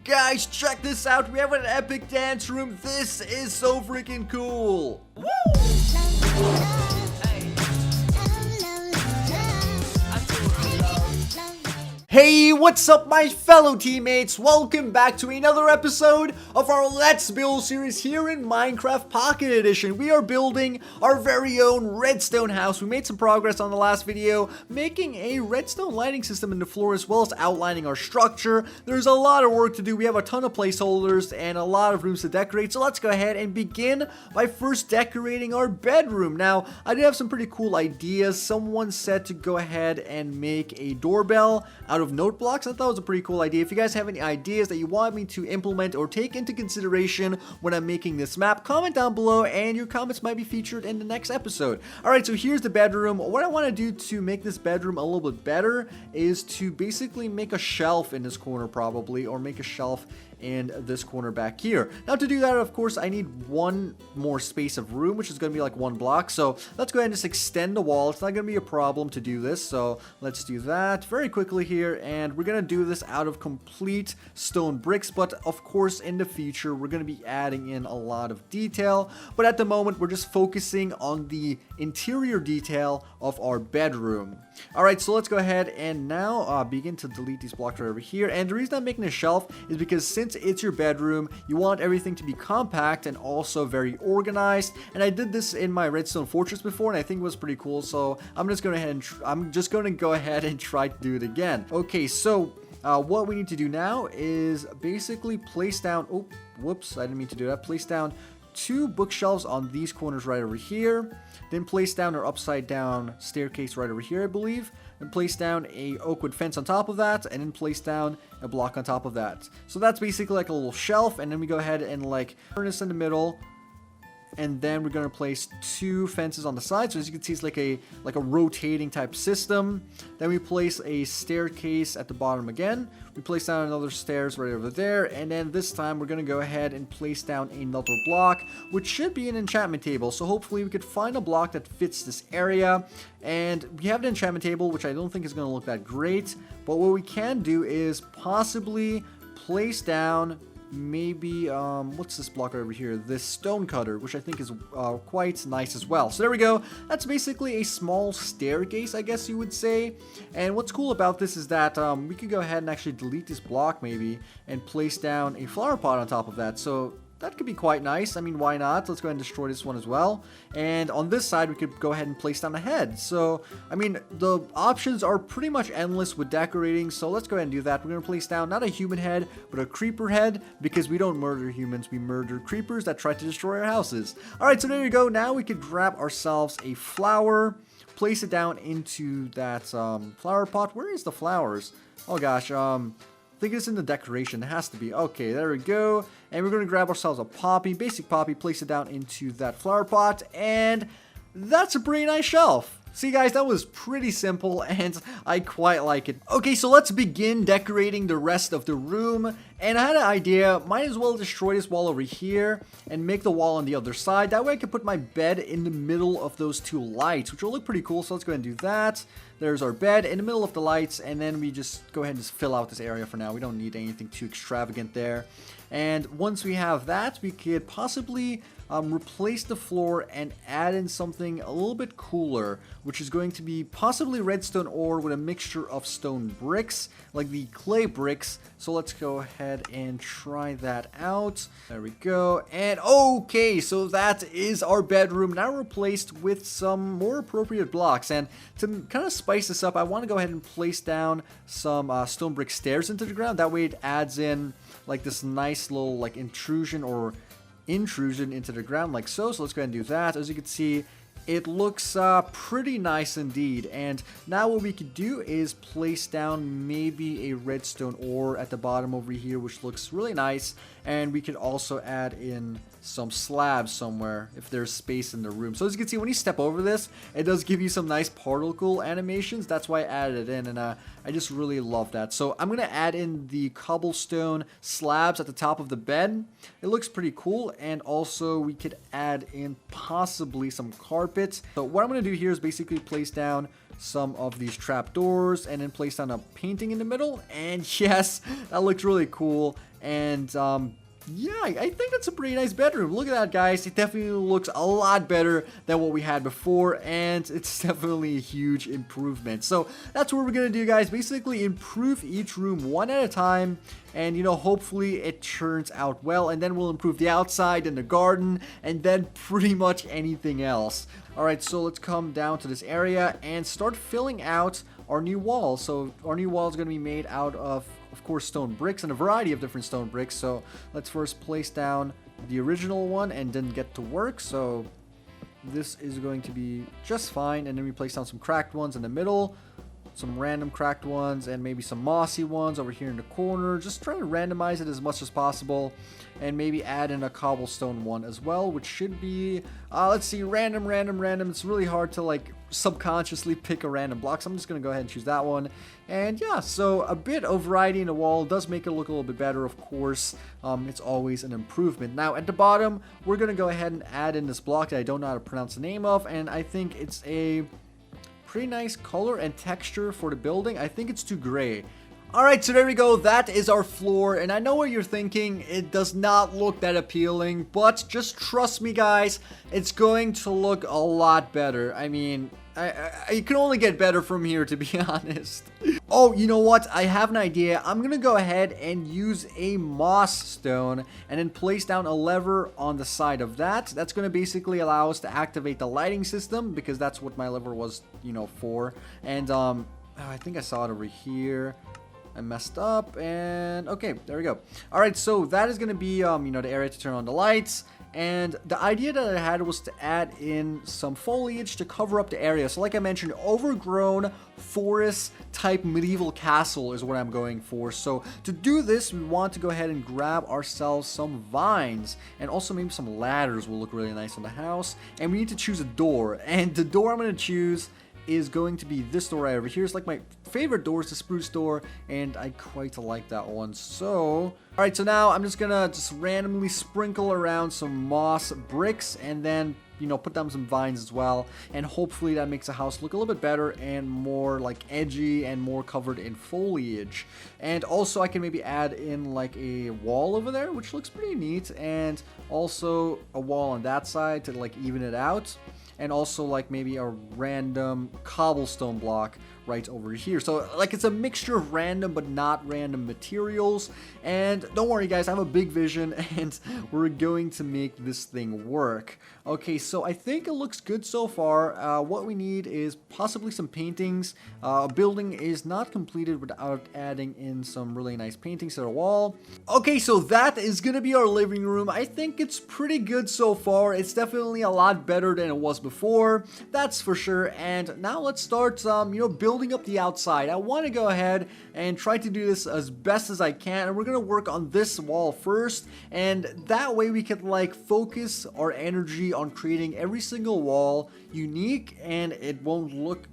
Guys, check this out. We have an epic dance room. This is so freaking cool. Woo! Hey, what's up my fellow teammates? Welcome back to another episode of our Let's Build series here in Minecraft Pocket Edition. We are building our very own redstone house. We made some progress on the last video, making a redstone lighting system in the floor as well as outlining our structure. There's a lot of work to do. We have a ton of placeholders and a lot of rooms to decorate. So let's go ahead and begin by first decorating our bedroom. Now, I did have some pretty cool ideas. Someone said to go ahead and make a doorbell out of note blocks. I thought it was a pretty cool idea. If you guys have any ideas that you want me to implement or take into consideration when I'm making this map, comment down below and your comments might be featured in the next episode. Alright, so here's the bedroom. What I want to do to make this bedroom a little bit better is to basically make a shelf in this corner probably, or make a shelf in this corner back here. Now to do that, of course, I need one more space of room, which is going to be like one block. So let's go ahead and just extend the wall. It's not going to be a problem to do this. So let's do that very quickly here. And we're going to do this out of complete stone bricks. But of course, in the future, we're going to be adding in a lot of detail. But at the moment, we're just focusing on the interior detail of our bedroom. All right, so let's go ahead and now begin to delete these blocks right over here. And the reason I'm making a shelf is because since it's your bedroom, you want everything to be compact and also very organized. And I did this in my redstone fortress before, and I think it was pretty cool. So I'm just going to go ahead and try to do it again. Okay, so what we need to do now is basically place down. Oh, whoops! I didn't mean to do that. Place down 2 bookshelves on these corners right over here, then place down our upside down staircase right over here, I believe, and place down a oak wood fence on top of that, and then place down a block on top of that. So that's basically like a little shelf, and then we go ahead and like turn this in the middle, and then we're going to place 2 fences on the side. So as you can see, it's like a rotating type system. Then we place a staircase at the bottom again. We place down another stairs right over there, and then this time we're going to go ahead and place down another block, which should be an enchantment table. So hopefully we could find a block that fits this area. And we have an enchantment table, which I don't think is going to look that great, but what we can do is possibly place down maybe what's this block over here, this stone cutter, which I think is quite nice as well. So there we go. That's basically a small staircase, I guess you would say. And what's cool about this is that we could go ahead and actually delete this block maybe and place down a flower pot on top of that. So that could be quite nice. I mean, why not? Let's go ahead and destroy this one as well. And on this side, we could go ahead and place down a head. So, I mean, the options are pretty much endless with decorating. So let's go ahead and do that. We're going to place down not a human head, but a creeper head, because we don't murder humans. We murder creepers that try to destroy our houses. All right, so there you go. Now we could grab ourselves a flower, place it down into that flower pot. Where is the flowers? Oh gosh, I think it's in the decoration. It has to be. Okay, there we go. And we're going to grab ourselves a poppy, basic poppy, place it down into that flower pot. And that's a pretty nice shelf. See guys, that was pretty simple and I quite like it. Okay, so let's begin decorating the rest of the room. And I had an idea, might as well destroy this wall over here and make the wall on the other side. That way I can put my bed in the middle of those 2 lights, which will look pretty cool. So let's go ahead and do that. There's our bed in the middle of the lights, and then we just go ahead and just fill out this area for now. We don't need anything too extravagant there. And once we have that, we could possibly replace the floor and add in something a little bit cooler, which is going to be possibly redstone ore with a mixture of stone bricks, like the clay bricks. So let's go ahead and try that out. There we go. And okay, so that is our bedroom now replaced with some more appropriate blocks. And to kind of spice this up, I want to go ahead and place down some stone brick stairs into the ground. That way it adds in like this nice little like intrusion into the ground like so. So let's go ahead and do that. As you can see, it looks pretty nice indeed. And now what we could do is place down maybe a redstone ore at the bottom over here, which looks really nice. And we could also add in some slabs somewhere if there's space in the room. So as you can see, when you step over this, it does give you some nice particle animations. That's why I added it in, and I just really love that. So I'm going to add in the cobblestone slabs at the top of the bed. It looks pretty cool. And also we could add in possibly some carpet carpet. So what I'm going to do here is basically place down some of these trapdoors and then place down a painting in the middle. And yes, that looks really cool. And yeah, I think that's a pretty nice bedroom. Look at that, guys. It definitely looks a lot better than what we had before, and it's definitely a huge improvement. So that's what we're gonna do, guys. Basically improve each room one at a time, and hopefully it turns out well, and then we'll improve the outside and the garden, and then pretty much anything else. Alright, so let's come down to this area and start filling out our new wall. So our new wall is going to be made out of course, stone bricks and a variety of different stone bricks. So let's first place down the original one and then get to work. So this is going to be just fine. And then we place down some cracked ones in the middle, some random cracked ones, and maybe some mossy ones over here in the corner. Just trying to randomize it as much as possible, and maybe add in a cobblestone one as well, which should be let's see, random. It's really hard to like subconsciously pick a random block, so I'm just gonna go ahead and choose that one. And yeah, so a bit of variety in the wall does make it look a little bit better, of course. It's always an improvement. Now at the bottom, we're gonna go ahead and add in this block that I don't know how to pronounce the name of, and I think it's a pretty nice color and texture for the building. I think it's too gray. Alright, so there we go. That is our floor, and I know what you're thinking. It does not look that appealing, but just trust me, guys, it's going to look a lot better. I mean, I can only get better from here, to be honest. Oh, you know what? I have an idea. I'm gonna go ahead and use a moss stone and then place down a lever on the side of that. That's gonna basically allow us to activate the lighting system, because that's what my lever was, for. And I think I saw it over here. I messed up, and okay, there we go. All right, so that is gonna be the area to turn on the lights. And the idea that I had was to add in some foliage to cover up the area. So like I mentioned, overgrown forest type medieval castle is what I'm going for. So to do this, we want to go ahead and grab ourselves some vines, and also maybe some ladders will look really nice on the house. And we need to choose a door, and the door I'm going to choose is going to be this door right over here. It's like my favorite door is the spruce door, and I quite like that one. So alright, so now I'm just gonna randomly sprinkle around some moss bricks, and then put down some vines as well, and hopefully that makes the house look a little bit better and more like edgy and more covered in foliage. And also I can maybe add in like a wall over there, which looks pretty neat, and also a wall on that side to like even it out. And also like maybe a random cobblestone block right over here. So like it's a mixture of random but not random materials. And don't worry, guys, I have a big vision, and we're going to make this thing work. Okay, so I think it looks good so far. What we need is possibly some paintings. A building is not completed without adding in some really nice paintings to the wall. Okay, so that is gonna be our living room. I think it's pretty good so far. It's definitely a lot better than it was before, that's for sure. And now let's start building up the outside. I want to go ahead and try to do this as best as I can, and we're gonna work on this wall first, and that way we can like focus our energy on creating every single wall unique, and it won't look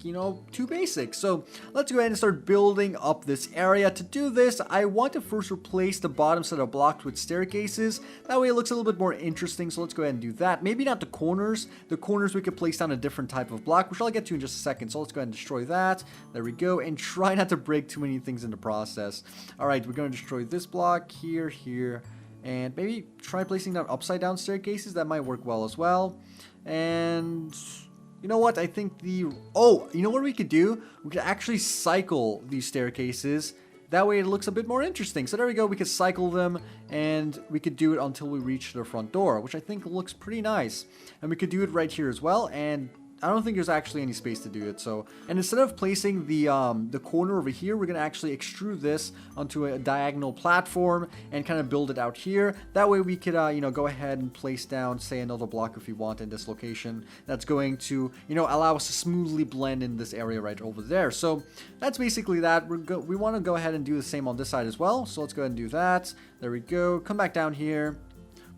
too basic. So let's go ahead and start building up this area. To do this, I want to first replace the bottom set of blocks with staircases. That way it looks a little bit more interesting, so let's go ahead and do that. Maybe not the corners. The corners we could place down a different type of block, which I'll get to in just a second. So let's go ahead and destroy that. There we go, and try not to break too many things in the process. Alright, we're going to destroy this block here, and maybe try placing down upside down staircases. That might work well as well. And you know what? I think you know what we could do? We could actually cycle these staircases. That way it looks a bit more interesting. So there we go. We could cycle them, and we could do it until we reach the front door, which I think looks pretty nice. And we could do it right here as well. And I don't think there's actually any space to do it. So, and instead of placing the corner over here, we're gonna actually extrude this onto a diagonal platform and kind of build it out here. That way we could go ahead and place down, say, another block if we want in this location. That's going to allow us to smoothly blend in this area right over there. So that's basically that. We want to go ahead and do the same on this side as well. So let's go ahead and do that. There we go. Come back down here.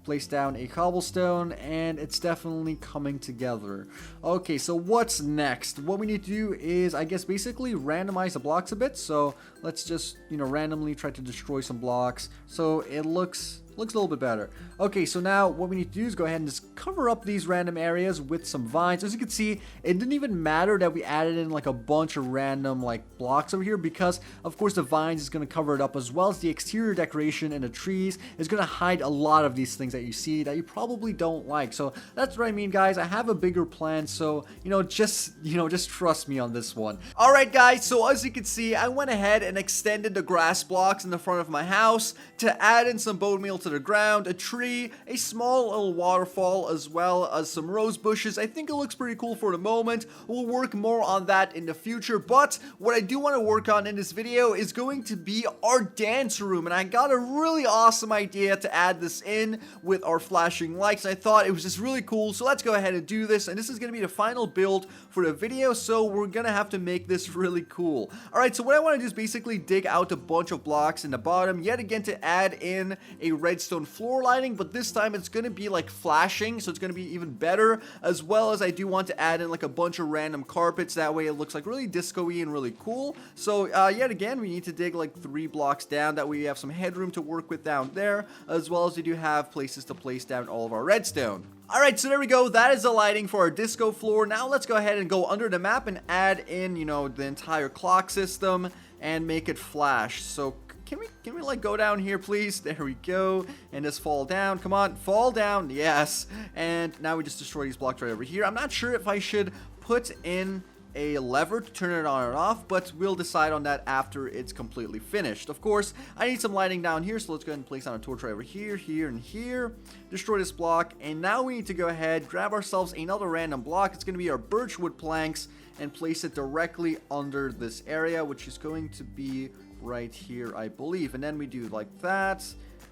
Place down a cobblestone, and it's definitely coming together. Okay, so what's next? What we need to do is, I guess, basically randomize the blocks a bit. So let's just randomly try to destroy some blocks so it looks Looks a little bit better. Okay, so now what we need to do is go ahead and just cover up these random areas with some vines. As you can see, it didn't even matter that we added in like a bunch of random like blocks over here, because of course the vines is going to cover it up, as well as the exterior decoration and the trees is going to hide a lot of these things that you see that you probably don't like. So that's what I mean, guys. I have a bigger plan, so just trust me on this one. All right, guys, so as you can see, I went ahead and extended the grass blocks in the front of my house to add in some bone meal to the ground, a tree, a small little waterfall, as well as some rose bushes. I think it looks pretty cool for the moment. We'll work more on that in the future, but what I do want to work on in this video is going to be our dance room, and I got a really awesome idea to add this in with our flashing lights. I thought it was just really cool, so let's go ahead and do this, and this is going to be the final build for the video, so we're going to have to make this really cool. Alright, so what I want to do is basically dig out a bunch of blocks in the bottom, yet again to add in a redstone floor lighting, but this time it's going to be like flashing, so it's going to be even better, as well as I do want to add in like a bunch of random carpets. That way it looks like really disco-y and really cool. So yet again, we need to dig like 3 blocks down, that way we have some headroom to work with down there, as well as we do have places to place down all of our redstone. Alright, so there we go. That is the lighting for our disco floor. Now let's go ahead and go under the map and add in, the entire clock system and make it flash. So can we like go down here, please? There we go. And just fall down. Come on, fall down. Yes. And now we just destroy these blocks right over here. I'm not sure if I should put in a lever to turn it on and off, but we'll decide on that after it's completely finished. Of course, I need some lighting down here, so let's go ahead and place on a torch right over here, here, and here. Destroy this block, and now we need to go ahead, grab ourselves another random block. It's going to be our birchwood planks, and place it directly under this area, which is going to be right here, I believe. And then we do like that,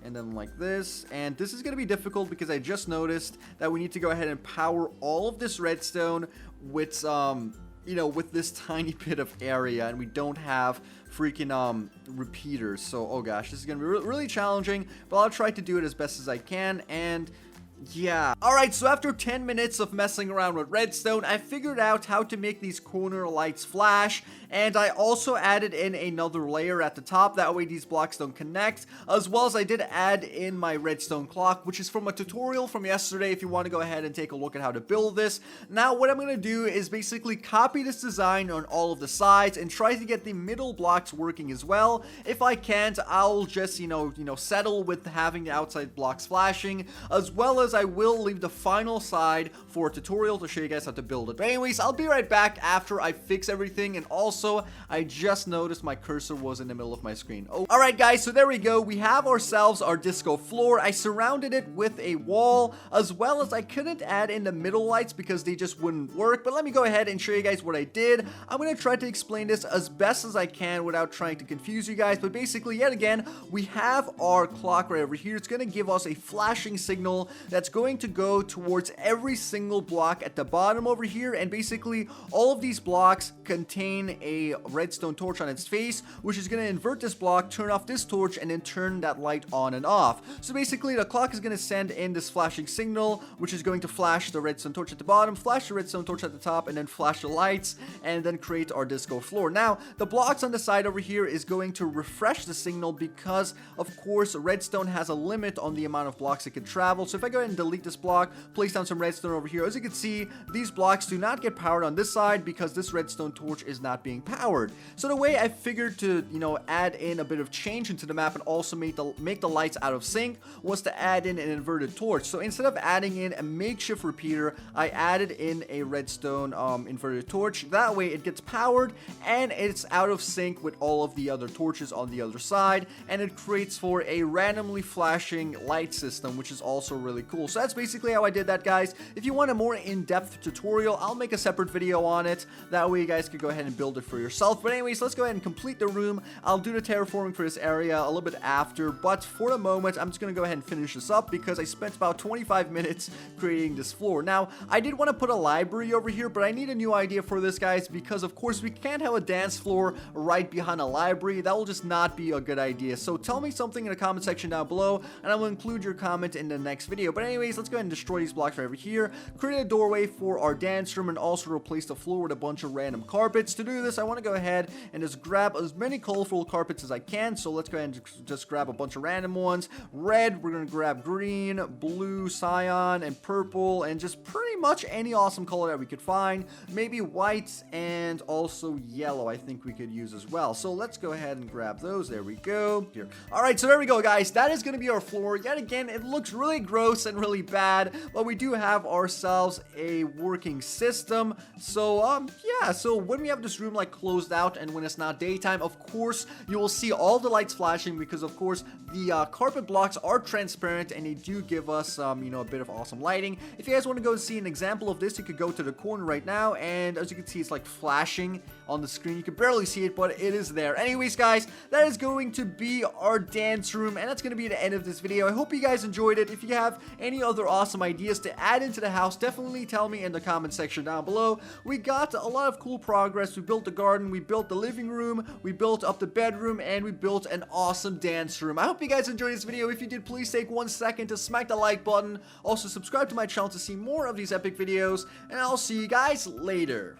and then like this. And this is going to be difficult because I just noticed that we need to go ahead and power all of this redstone with with this tiny bit of area, and we don't have freaking repeaters. So oh gosh, this is gonna be really challenging, but I'll try to do it as best as I can. And yeah. Alright, so after 10 minutes of messing around with redstone, I figured out how to make these corner lights flash, and I also added in another layer at the top, that way these blocks don't connect, as well as I did add in my redstone clock, which is from a tutorial from yesterday if you want to go ahead and take a look at how to build this. Now what I'm going to do is basically copy this design on all of the sides and try to get the middle blocks working as well. If I can't, I'll just settle with having the outside blocks flashing, as well as I will leave the final side for a tutorial to show you guys how to build it. But anyways, I'll be right back after I fix everything. And also, I just noticed my cursor was in the middle of my screen. Oh, alright guys, so there we go. We have ourselves our disco floor. I surrounded it with a wall, as well as I couldn't add in the middle lights because they just wouldn't work. But let me go ahead and show you guys what I did. I'm going to try to explain this as best as I can without trying to confuse you guys. But basically, yet again, we have our clock right over here. It's going to give us a flashing signal that's going to go towards every single block at the bottom over here, and basically all of these blocks contain a redstone torch on its face, which is going to invert this block, turn off this torch, and then turn that light on and off. So basically the clock is going to send in this flashing signal, which is going to flash the redstone torch at the bottom, flash the redstone torch at the top, and then flash the lights, and then create our disco floor. Now the blocks on the side over here is going to refresh the signal because of course redstone has a limit on the amount of blocks it can travel. So if I go ahead and delete this block, place down some redstone over here, as you can see, these blocks do not get powered on this side because this redstone torch is not being powered. So the way I figured to add in a bit of change into the map and also make the lights out of sync was to add in an inverted torch. So instead of adding in a makeshift repeater, I added in a redstone inverted torch. That way it gets powered and it's out of sync with all of the other torches on the other side, and it creates for a randomly flashing light system, which is also really cool. So that's basically how I did that, guys. If you want a more in-depth tutorial, I'll make a separate video on it. That way you guys can go ahead and build it for yourself. But anyways, let's go ahead and complete the room. I'll do the terraforming for this area a little bit after, but for the moment, I'm just going to go ahead and finish this up because I spent about 25 minutes creating this floor. Now, I did want to put a library over here, but I need a new idea for this, guys, because of course we can't have a dance floor right behind a library. That will just not be a good idea. So tell me something in the comment section down below, and I will include your comment in the next video. But But anyways, let's go ahead and destroy these blocks right over here, create a doorway for our dance room, and also replace the floor with a bunch of random carpets. To do this, I want to go ahead and just grab as many colorful carpets as I can. So let's go ahead and just grab a bunch of random ones. Red, we're going to grab green, blue, cyan, and purple, and just pretty much any awesome color that we could find. Maybe white and also yellow I think we could use as well. So let's go ahead and grab those. There we go. Here. Alright, so there we go, guys. That is going to be our floor. Yet again, it looks really gross and really bad, but we do have ourselves a working system. So, yeah, so when we have this room like closed out and when it's not daytime, of course, you will see all the lights flashing because, of course, the carpet blocks are transparent and they do give us, you know, a bit of awesome lighting. If you guys want to go see an example of this, you could go to the corner right now, and as you can see, it's like flashing on the screen. You can barely see it, but it is there. Anyways, guys, that is going to be our dance room, and that's going to be the end of this video. I hope you guys enjoyed it. If you have any other awesome ideas to add into the house, definitely tell me in the comment section down below. We got a lot of cool progress. We built the garden, we built the living room, we built up the bedroom, and we built an awesome dance room. I hope you guys enjoyed this video. If you did, please take 1 second to smack the like button. Also, subscribe to my channel to see more of these epic videos, and I'll see you guys later.